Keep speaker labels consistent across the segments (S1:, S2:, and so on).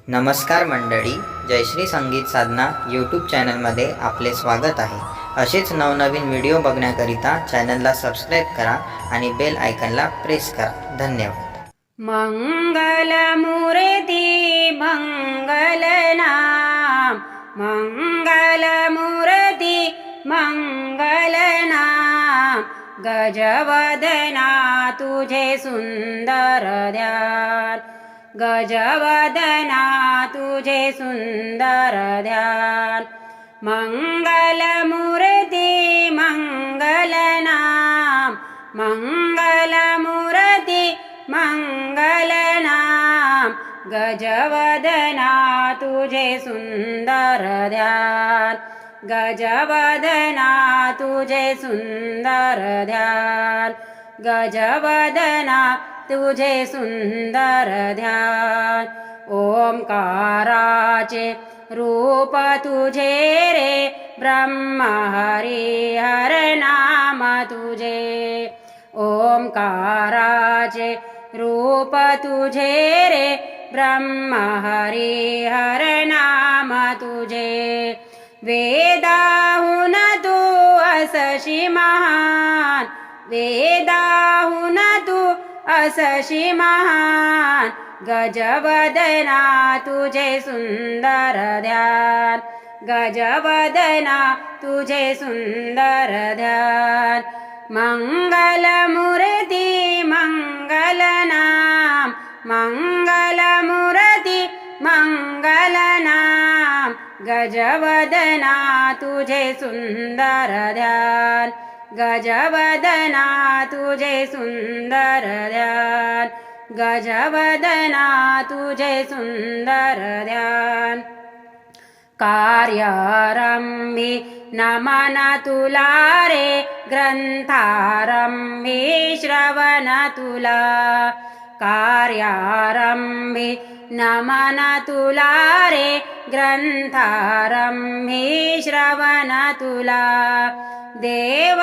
S1: नमस्कार मंडळी, जयश्री संगीत साधना यूट्यूब चॅनलमध्ये आपले स्वागत आहे. असेच नवनवीन व्हिडिओ बघण्याकरिता चॅनलला सबस्क्राईब करा आणि बेल आयकॉनला प्रेस करा. धन्यवाद.
S2: मंगलमूर्ती मंगलनाम, मंगलमूर्ती मंगलनाम, गजवदना तुझे सुंदर ध्यान, गजवदना तुझे सुंदर ध्यान. मंगलमूर्ती मंगलनाम, मंगलमूर्ती मंगलनाम, गजवदना तुझे सुंदर ध्यान, गजवदना तुझे सुंदर ध्यान, गजवदना तुझे सुंदर ध्यान. ओंकाराचे रूप तुझे रे, ब्रह्म हरी हर नाम तुझे. ओंकाराचे रूप तुझे रे, ब्रह्म हरी हर नाम तुझे. वेदाहून तू असशी महान, वेदाहून तू असशी महान, गजवदना तुझे सुंदर ध्यान, गजवदना तुझे सुंदर ध्यान. मंगलमूर्ती मंगलनाम, मंगलमूर्ती मंगलनाम, गजवदना तुझे सुंदर ध्यान, गजवदना तुझे सुंदर ध्यान, गजवदना तुझे सुंदर ध्यान. कार्यारंभी नमन तुला रे, ग्रंथारंभी श्रवण तुला. कार्यारंभी नमन तुला रे, ग्रंथारंभी श्रवण तुला. देव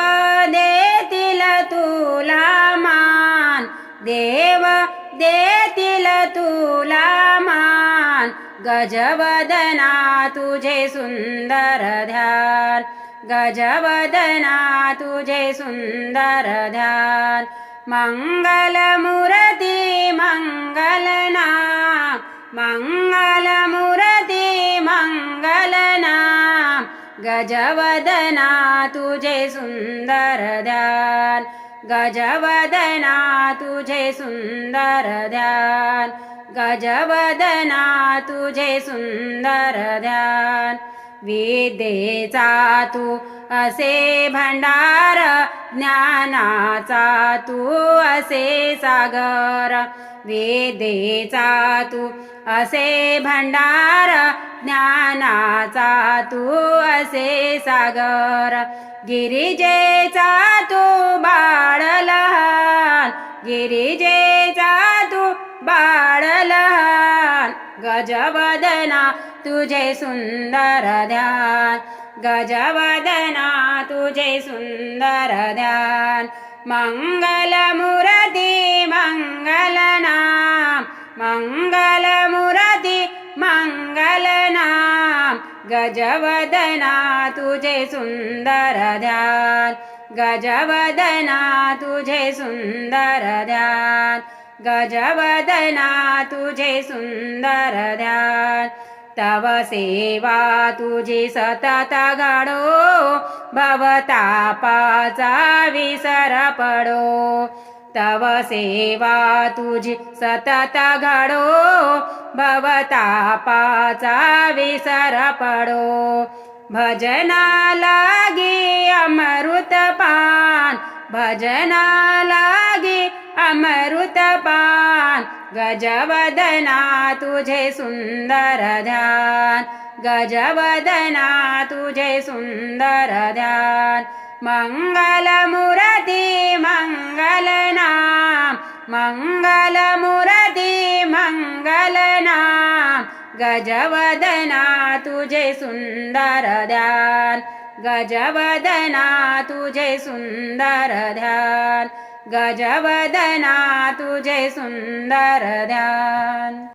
S2: देतील तुला मान, देव देतील तुला मान, गजवदना तुझे सुंदर ध्यान, गजवदना तुझे सुंदर ध्यान. मंगलमूर्ती मंगलनाम, मंगलमूर्ती मंगलनाम, गजवदना तुझे सुंदर ध्यान, गजवदना तुझे सुंदर ध्यान, गजवदना तुझे सुंदर ध्यान. विद्येचा तू असे भंडार, ज्ञानाचा तू असे सागर. विद्येचा तू असे भंडार, ज्ञानाचा तू असे सागर. गिरिजेचा तू बाळ लहान, गिरिजेचा तू बाळ लहान, गजवदना तुझे सुंदर ध्यान, गजवदना तुझे सुंदर ध्यान. मंगलमूर्ती मंगलनाम, मंगलमूर्ती मंगलनाम, गजवदना तुझे सुंदर ध्यान, गजवदना तुझे सुंदर ध्यान, गजवदना तुझे सुंदर ध्यान. तव सेवा तुझी सतत घडो, भवतापाचा विसर पडो. तव सेवा तुझी सतत घडो, भवतापाचा विसर पडो. भजना लागी अमृत पान, भजना लागी अमृत पान, गजवदना तुझे सुंदर ध्यान, गजवदना तुझे सुंदर ध्यान. मंगलमूर्ती मंगलनाम, मंगलमूर्ती मंगलनाम, गजवदना तुझे सुंदर ध्यान, गजवदना तुझे सुंदर ध्यान, गजवदना तुझे सुंदर ध्यान.